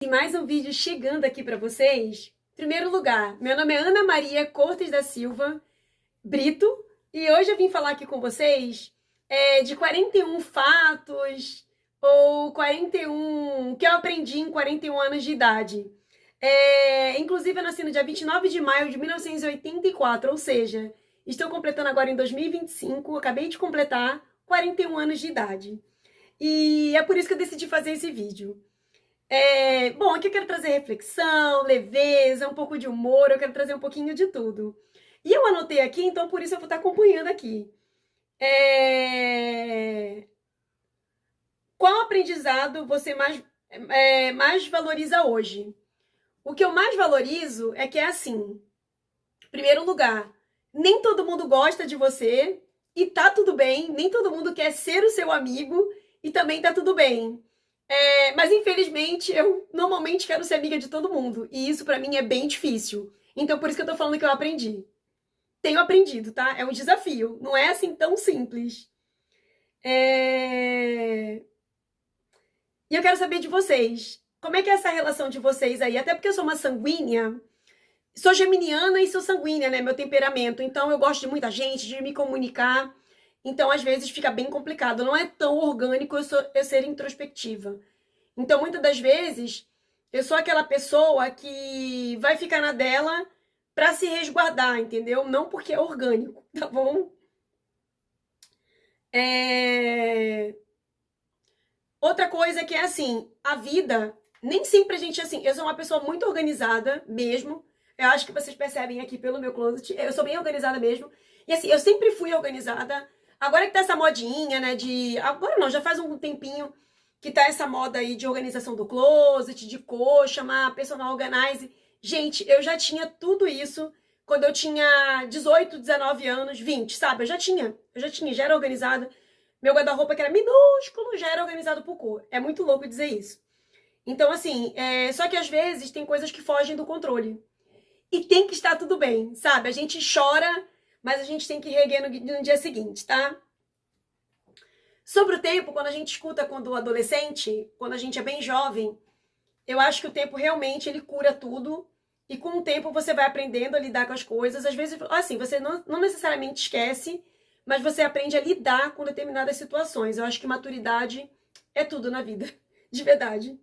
E mais um vídeo chegando aqui para vocês. Em primeiro lugar, meu nome é Ana Maria Cortes da Silva Brito e hoje eu vim falar aqui com vocês de 41 fatos ou 41 que eu aprendi em 41 anos de idade. Inclusive, eu nasci no dia 29 de maio de 1984, ou seja, estou completando agora em 2025, acabei de completar 41 anos de idade. E é por isso que eu decidi fazer esse vídeo. Bom, aqui eu quero trazer reflexão, leveza, um pouco de humor, eu quero trazer um pouquinho de tudo. E eu anotei aqui, então por isso eu vou estar acompanhando aqui. Qual aprendizado você mais valoriza hoje? O que eu mais valorizo é que é assim. Em primeiro lugar, nem todo mundo gosta de você e tá tudo bem. Nem todo mundo quer ser o seu amigo e também tá tudo bem. Mas infelizmente eu normalmente quero ser amiga de todo mundo e isso pra mim é bem difícil. Então por isso que eu tô falando que eu aprendi. Tenho aprendido, tá? É um desafio, não é assim tão simples. E eu quero saber de vocês. Como é que é essa relação de vocês aí? Até porque eu sou uma sanguínea. Sou geminiana e sou sanguínea, né? Meu temperamento. Então eu gosto de muita gente, de me comunicar. Então às vezes fica bem complicado. Não é tão orgânico eu ser introspectiva. Então muitas das vezes eu sou aquela pessoa que vai ficar na dela pra se resguardar, entendeu? Não porque é orgânico, tá bom? Outra coisa que é assim, a vida, nem sempre a gente, assim, eu sou uma pessoa muito organizada mesmo, eu acho que vocês percebem aqui pelo meu closet, eu sou bem organizada mesmo, e assim, eu sempre fui organizada, agora que tá essa modinha, né, agora não, já faz um tempinho que tá essa moda aí de organização do closet, de cor, chamar personal organize, gente, eu já tinha tudo isso quando eu tinha 18, 19 anos, 20, sabe, já era organizada. Meu guarda-roupa, que era minúsculo, já era organizado por cor. É muito louco dizer isso. Então, assim, só que às vezes tem coisas que fogem do controle. E tem que estar tudo bem, sabe? A gente chora, mas a gente tem que reerguer no dia seguinte, tá? Sobre o tempo, quando a gente escuta quando adolescente, quando a gente é bem jovem, eu acho que o tempo realmente ele cura tudo. E com o tempo você vai aprendendo a lidar com as coisas. Às vezes, assim, você não necessariamente esquece, mas você aprende a lidar com determinadas situações. Eu acho que maturidade é tudo na vida, de verdade.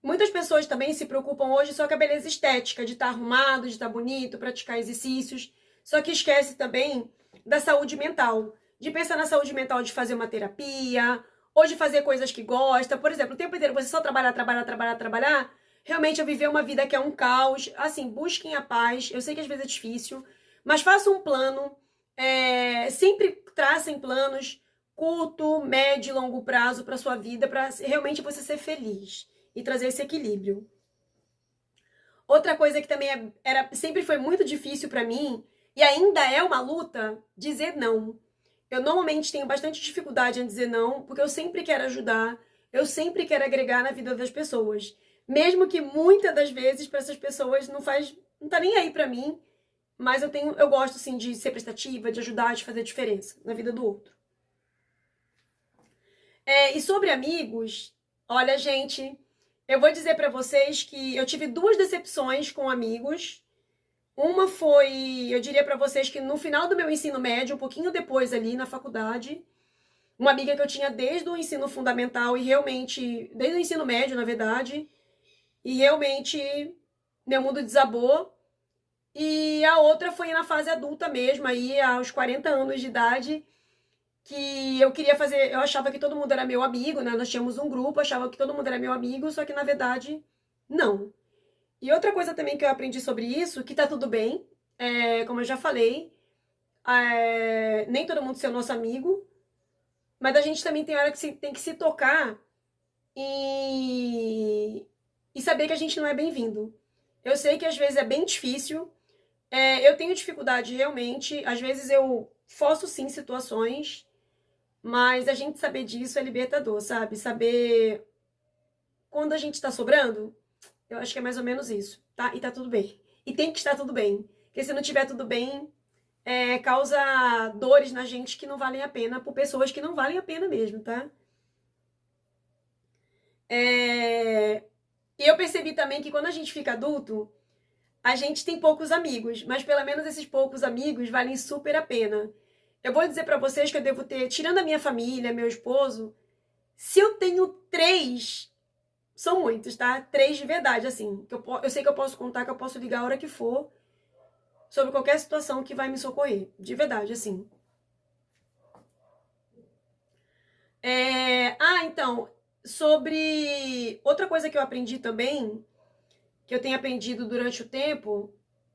Muitas pessoas também se preocupam hoje só com a beleza estética, de estar arrumado, de estar bonito, praticar exercícios, só que esquece também da saúde mental, de pensar na saúde mental de fazer uma terapia, ou de fazer coisas que gosta. Por exemplo, o tempo inteiro você só trabalhar, realmente eu viver uma vida que é um caos. Assim, busquem a paz. Eu sei que às vezes é difícil, mas façam um plano. Sempre tracem planos curto, médio e longo prazo para sua vida, para realmente você ser feliz e trazer esse equilíbrio. Outra coisa que também sempre foi muito difícil para mim, e ainda é uma luta, dizer não. Eu normalmente tenho bastante dificuldade em dizer não, porque eu sempre quero ajudar, eu sempre quero agregar na vida das pessoas. Mesmo que muitas das vezes para essas pessoas não tá nem aí para mim, mas eu gosto sim de ser prestativa, de ajudar, de fazer diferença na vida do outro. E sobre amigos, olha, gente, eu vou dizer para vocês que eu tive 2 decepções com amigos. Uma foi, eu diria para vocês que no final do meu ensino médio, um pouquinho depois ali na faculdade, uma amiga que eu tinha desde o ensino fundamental e realmente, desde o ensino médio, na verdade, e realmente meu mundo desabou. E a outra foi na fase adulta mesmo, aí aos 40 anos de idade, que eu queria fazer, eu achava que todo mundo era meu amigo, né? Nós tínhamos um grupo, achava que todo mundo era meu amigo, só que na verdade, não. E outra coisa também que eu aprendi sobre isso, que tá tudo bem, como eu já falei, nem todo mundo ser nosso amigo, mas a gente também tem hora que tem que se tocar e saber que a gente não é bem-vindo. Eu sei que às vezes é bem difícil, eu tenho dificuldade realmente, às vezes eu forço sim situações, mas a gente saber disso é libertador, sabe? Saber quando a gente tá sobrando, eu acho que é mais ou menos isso, tá? E tá tudo bem. E tem que estar tudo bem. Porque se não tiver tudo bem, causa dores na gente que não valem a pena, por pessoas que não valem a pena mesmo, tá? E eu percebi também que quando a gente fica adulto, a gente tem poucos amigos, mas pelo menos esses poucos amigos valem super a pena. Eu vou dizer pra vocês que eu devo ter, tirando a minha família, meu esposo, se eu tenho 3, são muitos, tá? 3 de verdade, assim. Que eu sei que eu posso contar, que eu posso ligar a hora que for, sobre qualquer situação que vai me socorrer. De verdade, assim. Então, sobre outra coisa que eu aprendi também, que eu tenho aprendido durante o tempo,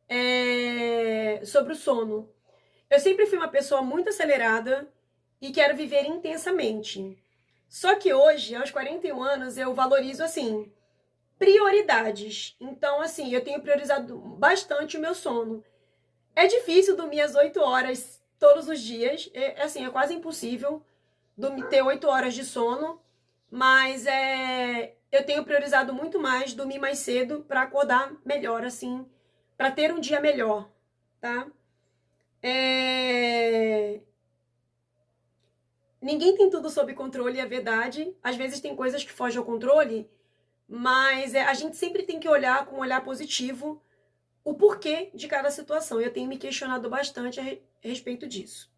é sobre o sono. Eu sempre fui uma pessoa muito acelerada e quero viver intensamente. Só que hoje, aos 41 anos, eu valorizo, assim, prioridades. Então, assim, eu tenho priorizado bastante o meu sono. É difícil dormir às 8 horas todos os dias. Assim, é quase impossível ter 8 horas de sono. Mas eu tenho priorizado muito mais dormir mais cedo para acordar melhor, assim, para ter um dia melhor, tá? Ninguém tem tudo sob controle, é verdade. Às vezes tem coisas que fogem ao controle, mas a gente sempre tem que olhar com um olhar positivo o porquê de cada situação. Eu tenho me questionado bastante a respeito disso,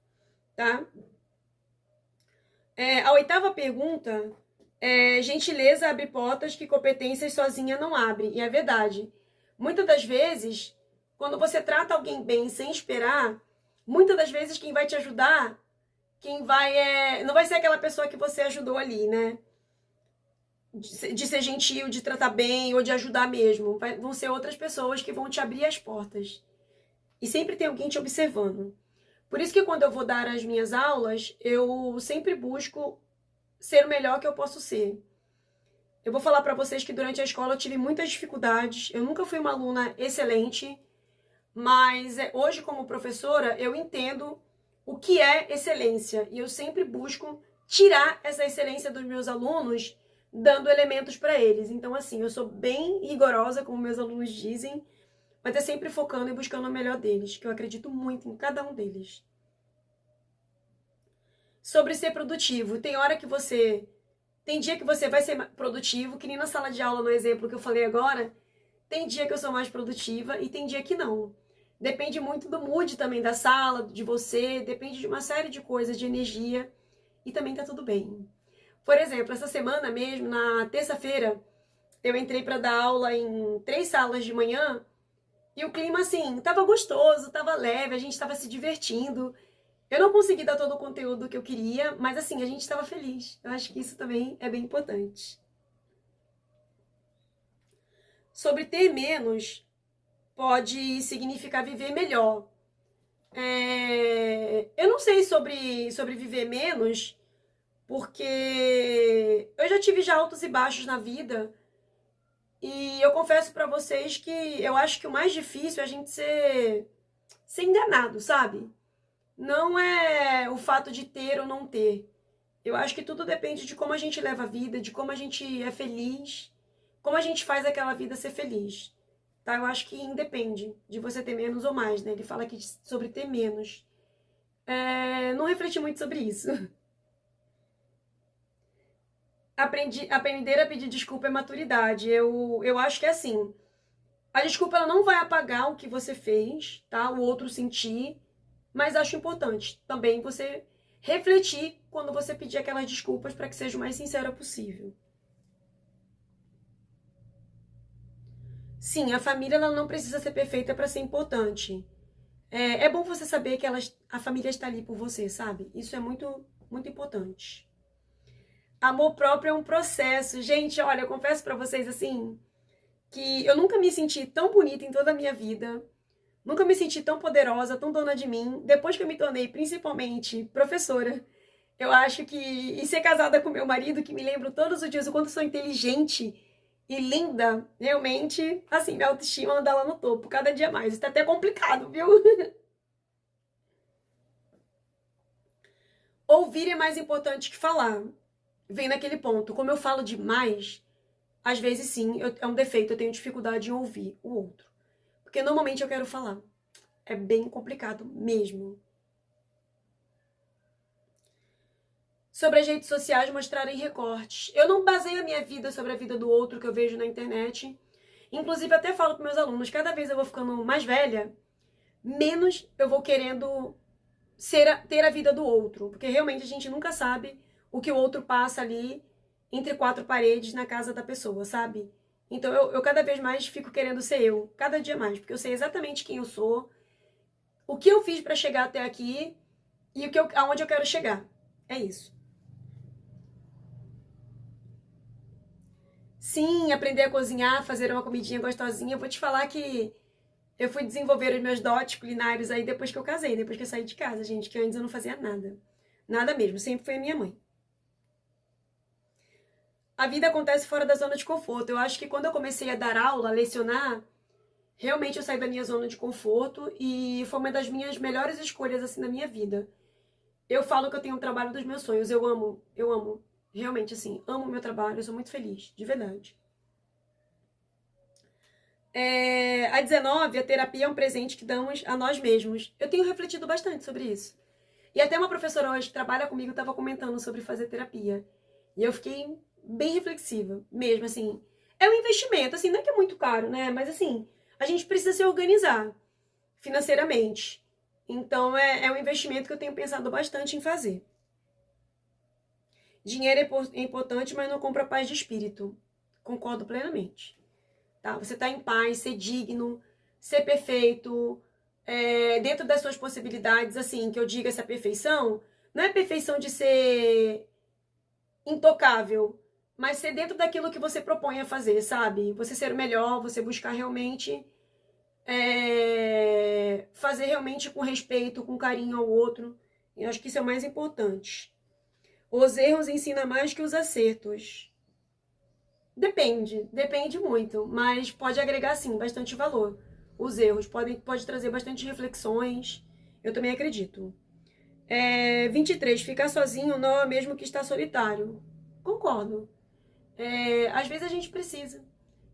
tá? A 8ª pergunta é: gentileza abre portas que competências sozinha não abre. E é verdade. Muitas das vezes, quando você trata alguém bem sem esperar, muitas das vezes quem vai te ajudar, não vai ser aquela pessoa que você ajudou ali, né? De ser gentil, de tratar bem ou de ajudar mesmo. Vão ser outras pessoas que vão te abrir as portas. E sempre tem alguém te observando. Por isso que quando eu vou dar as minhas aulas, eu sempre busco ser o melhor que eu posso ser. Eu vou falar para vocês que durante a escola eu tive muitas dificuldades. Eu nunca fui uma aluna excelente, mas hoje como professora eu entendo o que é excelência. E eu sempre busco tirar essa excelência dos meus alunos, dando elementos para eles. Então, assim, eu sou bem rigorosa, como meus alunos dizem, mas é sempre focando e buscando o melhor deles, que eu acredito muito em cada um deles. Sobre ser produtivo. Tem dia que você vai ser produtivo, que nem na sala de aula, no exemplo que eu falei agora. Tem dia que eu sou mais produtiva e tem dia que não. Depende muito do mood também da sala, de você, depende de uma série de coisas, de energia, e também tá tudo bem. Por exemplo, essa semana mesmo, na terça-feira, eu entrei para dar aula em 3 salas de manhã e o clima, assim, tava gostoso, tava leve, a gente tava se divertindo. Eu não consegui dar todo o conteúdo que eu queria, mas assim, a gente estava feliz. Eu acho que isso também é bem importante. Sobre ter menos pode significar viver melhor. Eu não sei sobre viver menos, porque eu já tive já altos e baixos na vida. E eu confesso pra vocês que eu acho que o mais difícil é a gente ser enganado, sabe? Não é o fato de ter ou não ter. Eu acho que tudo depende de como a gente leva a vida, de como a gente é feliz, como a gente faz aquela vida ser feliz. Tá? Eu acho que independe de você ter menos ou mais, né? Ele fala aqui sobre ter menos. Não refleti muito sobre isso. Aprender a pedir desculpa é maturidade. Eu acho que é assim. A desculpa ela não vai apagar o que você fez, tá? O outro sentir, mas acho importante também você refletir quando você pedir aquelas desculpas para que seja o mais sincera possível. Sim, a família ela não precisa ser perfeita para ser importante. É bom você saber que a família está ali por você, sabe? Isso é muito, muito importante. Amor próprio é um processo. Gente, olha, eu confesso para vocês assim que eu nunca me senti tão bonita em toda a minha vida. Nunca me senti tão poderosa, tão dona de mim. Depois que eu me tornei, principalmente, professora, eu acho que... E ser casada com meu marido, que me lembro todos os dias o quanto sou inteligente e linda, realmente, assim, minha autoestima anda lá no topo, cada dia mais. Isso tá até complicado, viu? Ouvir é mais importante que falar. Vem naquele ponto. Como eu falo demais, às vezes sim, é um defeito, eu tenho dificuldade em ouvir o outro. Porque normalmente eu quero falar. É bem complicado mesmo. sobre as redes sociais mostrarem recortes. Eu não baseio a minha vida sobre a vida do outro que eu vejo na internet. Inclusive, até falo para meus alunos, cada vez eu vou ficando mais velha, menos eu vou querendo ter a vida do outro. Porque realmente a gente nunca sabe o que o outro passa ali entre quatro paredes na casa da pessoa, sabe? Então eu cada vez mais fico querendo ser eu, cada dia mais, porque eu sei exatamente quem eu sou, o que eu fiz para chegar até aqui e aonde eu quero chegar. É isso. Sim, aprender a cozinhar, fazer uma comidinha gostosinha. Eu vou te falar que eu fui desenvolver os meus dotes culinários aí depois que eu casei, depois que eu saí de casa, gente, que antes eu não fazia nada. Nada mesmo, sempre foi a minha mãe. A vida acontece fora da zona de conforto. Eu acho que quando eu comecei a dar aula, a lecionar, realmente eu saí da minha zona de conforto e foi uma das minhas melhores escolhas assim na minha vida. Eu falo que eu tenho um trabalho dos meus sonhos. Eu amo. Realmente, assim, amo o meu trabalho, eu sou muito feliz, de verdade. A 19, a terapia é um presente que damos a nós mesmos. Eu tenho refletido bastante sobre isso. E até uma professora hoje que trabalha comigo estava comentando sobre fazer terapia. E eu fiquei bem reflexiva, mesmo, assim. É um investimento, assim, não é que é muito caro, né? Mas, assim, a gente precisa se organizar financeiramente. Então, é um investimento que eu tenho pensado bastante em fazer. Dinheiro é importante, mas não compra paz de espírito. Concordo plenamente. Tá? Você tá em paz, ser digno, ser perfeito, dentro das suas possibilidades, assim, que eu diga essa perfeição, não é perfeição de ser intocável, mas ser dentro daquilo que você propõe a fazer, sabe? Você ser o melhor, você buscar realmente fazer realmente com respeito, com carinho ao outro. Eu acho que isso é o mais importante. Os erros ensinam mais que os acertos. Depende muito, mas pode agregar sim bastante valor. Os erros pode trazer bastante reflexões. Eu também acredito. 23. Ficar sozinho não é o mesmo que estar solitário. Concordo. Às vezes a gente precisa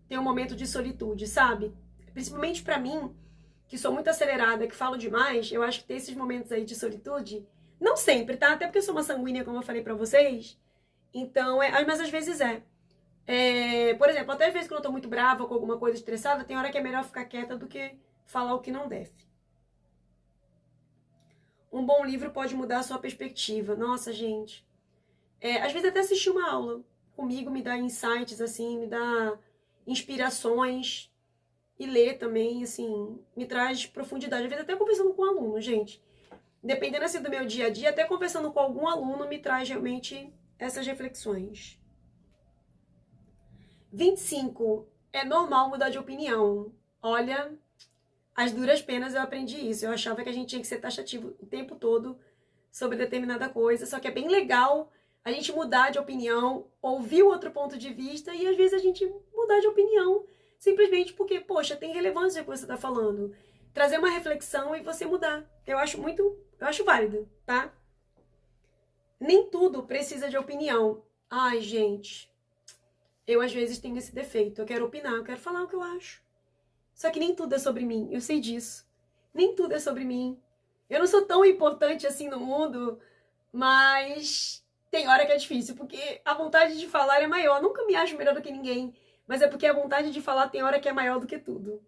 ter um momento de solitude, sabe? Principalmente pra mim, que sou muito acelerada, que falo demais, eu acho que ter esses momentos aí de solitude, não sempre, tá? Até porque eu sou uma sanguínea, como eu falei pra vocês. Então, mas às vezes é. Por exemplo, até às vezes quando eu tô muito brava com alguma coisa estressada, tem hora que é melhor ficar quieta do que falar o que não deve. Um bom livro pode mudar a sua perspectiva. Nossa, gente. Às vezes até assistir uma aula comigo me dá insights, assim, me dá inspirações. E ler também, assim, me traz profundidade. Às vezes até conversando com um aluno, gente. Dependendo assim do meu dia a dia, até conversando com algum aluno me traz realmente essas reflexões. 25. É normal mudar de opinião. Olha, as duras penas eu aprendi isso. Eu achava que a gente tinha que ser taxativo o tempo todo sobre determinada coisa, só que é bem legal a gente mudar de opinião, ouvir o outro ponto de vista e às vezes a gente mudar de opinião simplesmente porque, poxa, tem relevância o que você está falando. Trazer uma reflexão e você mudar. Eu acho válido, tá? Nem tudo precisa de opinião. Ai, gente, eu às vezes tenho esse defeito. Eu quero opinar, eu quero falar o que eu acho. Só que nem tudo é sobre mim, eu sei disso. Nem tudo é sobre mim. Eu não sou tão importante assim no mundo, mas tem hora que é difícil, porque a vontade de falar é maior. Eu nunca me acho melhor do que ninguém, mas é porque a vontade de falar tem hora que é maior do que tudo.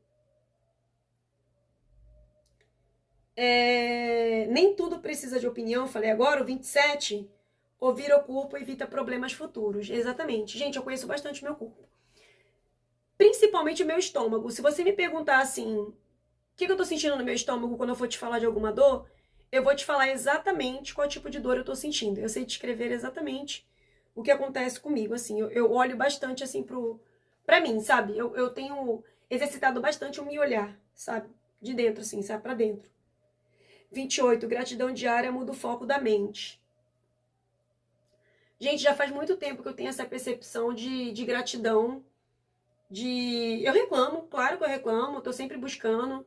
Nem tudo precisa de opinião, eu falei agora, o 27. Ouvir o corpo evita problemas futuros. Exatamente. Gente, eu conheço bastante o meu corpo. Principalmente o meu estômago. Se você me perguntar assim, o que eu tô sentindo no meu estômago quando eu for te falar de alguma dor, eu vou te falar exatamente qual tipo de dor eu tô sentindo. Eu sei descrever exatamente o que acontece comigo, assim. Eu olho bastante, assim, pra mim, sabe? Eu tenho exercitado bastante o me olhar, sabe? De dentro, assim, sabe? Pra dentro. 28. Gratidão diária muda o foco da mente. Gente, já faz muito tempo que eu tenho essa percepção de gratidão. Eu reclamo, claro que eu reclamo, tô sempre buscando.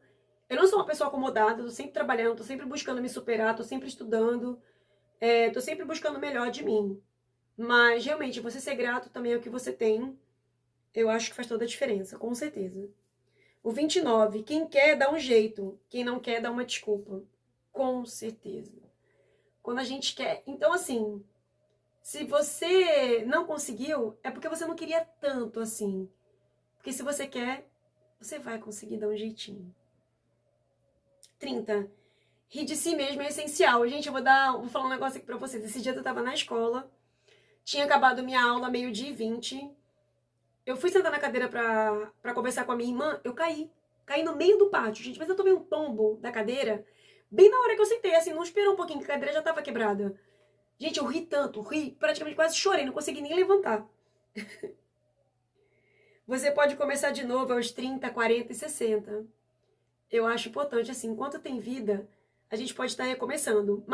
Eu não sou uma pessoa acomodada, tô sempre trabalhando, tô sempre buscando me superar, tô sempre estudando, tô sempre buscando o melhor de mim. Mas, realmente, você ser grato também ao que você tem, eu acho que faz toda a diferença, com certeza. O 29. Quem quer, dá um jeito. Quem não quer, dá uma desculpa. Com certeza. Quando a gente quer... Então, assim, Se você não conseguiu, é porque você não queria tanto assim. Porque se você quer, você vai conseguir dar um jeitinho. 30. Rir de si mesmo é essencial. Gente, vou falar um negócio aqui pra vocês. Esse dia eu tava na escola, tinha acabado minha aula meio-dia e 20. Eu fui sentar na cadeira pra conversar com a minha irmã, eu caí. Caí no meio do pátio, gente. Mas eu tomei um tombo da cadeira bem na hora que eu sentei, assim, não esperou um pouquinho, que a cadeira já tava quebrada. Gente, eu ri tanto, ri, praticamente quase chorei, não consegui nem levantar. Você pode começar de novo aos 30, 40 e 60. Eu acho importante, assim, enquanto tem vida, a gente pode estar recomeçando.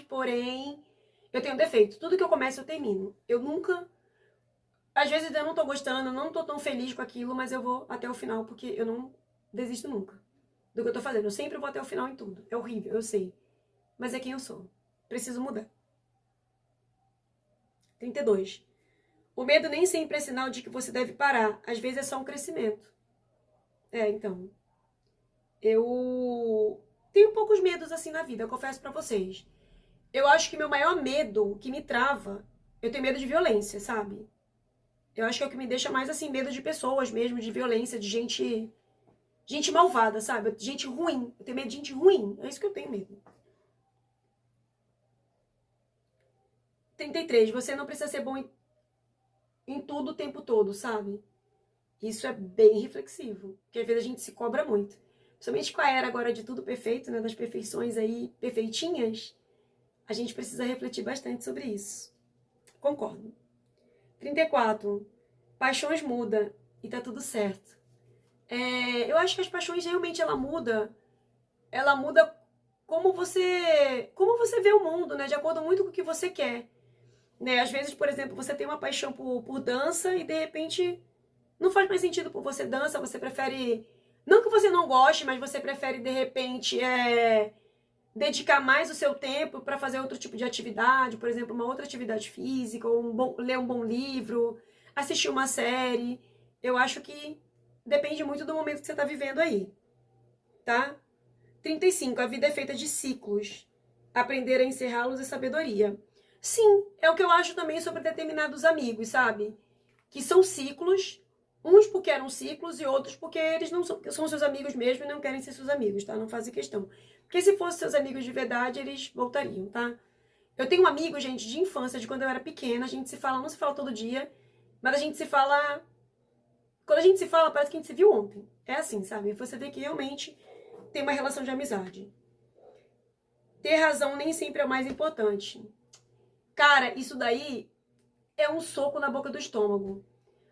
Porém, eu tenho um defeito. Tudo que eu começo, eu termino. Eu nunca... Às vezes eu não tô gostando, não tô tão feliz com aquilo, mas eu vou até o final, porque eu não desisto nunca do que eu tô fazendo. Eu sempre vou até o final em tudo. É horrível, eu sei. Mas é quem eu sou. Preciso mudar. 32. O medo nem sempre é sinal de que você deve parar. Às vezes é só um crescimento. Então. Eu tenho poucos medos assim na vida, eu confesso pra vocês. Eu acho que meu maior medo, que me trava, eu tenho medo de violência, sabe? Eu acho que é o que me deixa mais assim, medo de pessoas mesmo, de violência, de gente malvada, sabe? Gente ruim. Eu tenho medo de gente ruim. É isso que eu tenho medo. 33. Você não precisa ser bom em tudo o tempo todo, sabe? Isso é bem reflexivo. Porque às vezes a gente se cobra muito. Principalmente com a era agora de tudo perfeito, né? Das perfeições aí perfeitinhas. A gente precisa refletir bastante sobre isso. Concordo. 34. Paixões muda e tá tudo certo. Eu acho que as paixões realmente ela muda como você vê o mundo, né? De acordo muito com o que você quer. Né? Às vezes, por exemplo, você tem uma paixão por dança e de repente não faz mais sentido por você dança, você prefere. Não que você não goste, mas você prefere de repente dedicar mais o seu tempo para fazer outro tipo de atividade, por exemplo, uma outra atividade física, ou ler um bom livro, assistir uma série. Eu acho que depende muito do momento que você está vivendo aí, tá? 35. A vida é feita de ciclos. Aprender a encerrá-los é sabedoria. Sim, é o que eu acho também sobre determinados amigos, sabe? Que são ciclos, uns porque eram ciclos e outros porque eles não são seus amigos mesmo e não querem ser seus amigos, tá? Não fazem questão. Porque se fossem seus amigos de verdade, eles voltariam, tá? Eu tenho um amigo, gente, de infância, de quando eu era pequena, a gente se fala, não se fala todo dia, mas a gente se fala... Quando a gente se fala, parece que a gente se viu ontem. É assim, sabe? Você vê que realmente tem uma relação de amizade. Ter razão nem sempre é o mais importante. Cara, isso daí é um soco na boca do estômago.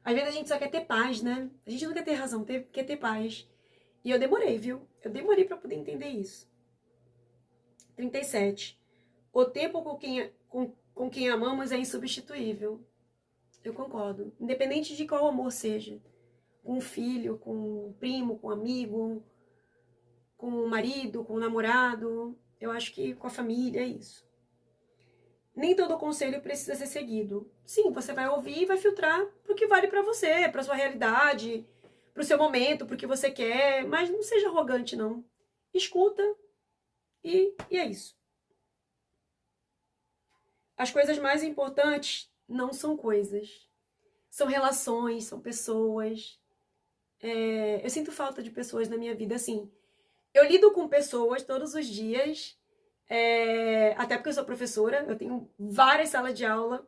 Às vezes a gente só quer ter paz, né? A gente não quer ter razão, quer ter paz. E eu demorei, viu? Eu demorei pra poder entender isso. 37. O tempo com quem amamos é insubstituível. Eu concordo. Independente de qual amor seja. Com o filho, com o primo, com o amigo, com o marido, com o namorado. Eu acho que com a família é isso. Nem todo conselho precisa ser seguido. Sim, você vai ouvir e vai filtrar pro que vale pra você, pra sua realidade, pro seu momento, pro que você quer, mas não seja arrogante, não. Escuta e é isso. As coisas mais importantes não são coisas. São relações, são pessoas. Eu sinto falta de pessoas na minha vida, assim. Eu lido com pessoas todos os dias, até porque eu sou professora, eu tenho várias salas de aula,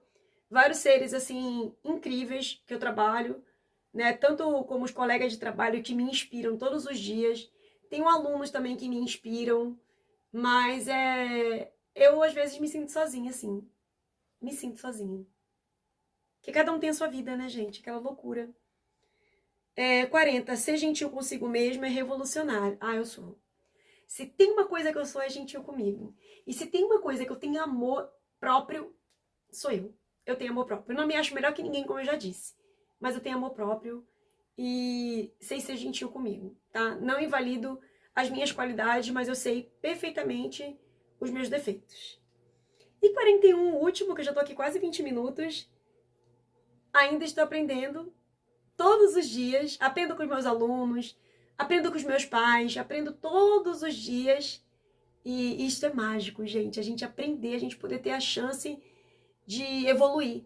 vários seres, assim, incríveis que eu trabalho, né? Tanto como os colegas de trabalho que me inspiram todos os dias. Tenho alunos também que me inspiram, mas eu às vezes me sinto sozinha, assim. Me sinto sozinha. Porque cada um tem a sua vida, né, gente? Aquela loucura. 40. Ser gentil consigo mesmo é revolucionário. Ah, eu sou. Se tem uma coisa que eu sou, é gentil comigo. E se tem uma coisa que eu tenho amor próprio, sou eu. Eu tenho amor próprio. Eu não me acho melhor que ninguém, como eu já disse. Mas eu tenho amor próprio e sei ser gentil comigo, tá? Não invalido as minhas qualidades, mas eu sei perfeitamente os meus defeitos. E 41, o último, que eu já tô aqui quase 20 minutos. Ainda estou aprendendo todos os dias. Aprendo com os meus alunos, aprendo com os meus pais, aprendo todos os dias. E isso é mágico, gente. A gente aprender, a gente poder ter a chance de evoluir.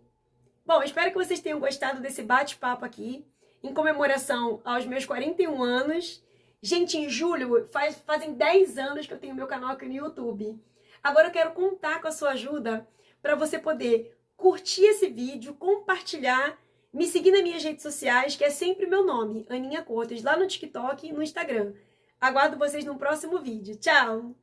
Bom, espero que vocês tenham gostado desse bate-papo aqui, em comemoração aos meus 41 anos. Gente, em julho fazem 10 anos que eu tenho meu canal aqui no YouTube. Agora eu quero contar com a sua ajuda para você poder curtir esse vídeo, compartilhar, me seguir nas minhas redes sociais, que é sempre meu nome, Aninha Cortes, lá no TikTok e no Instagram. Aguardo vocês no próximo vídeo. Tchau!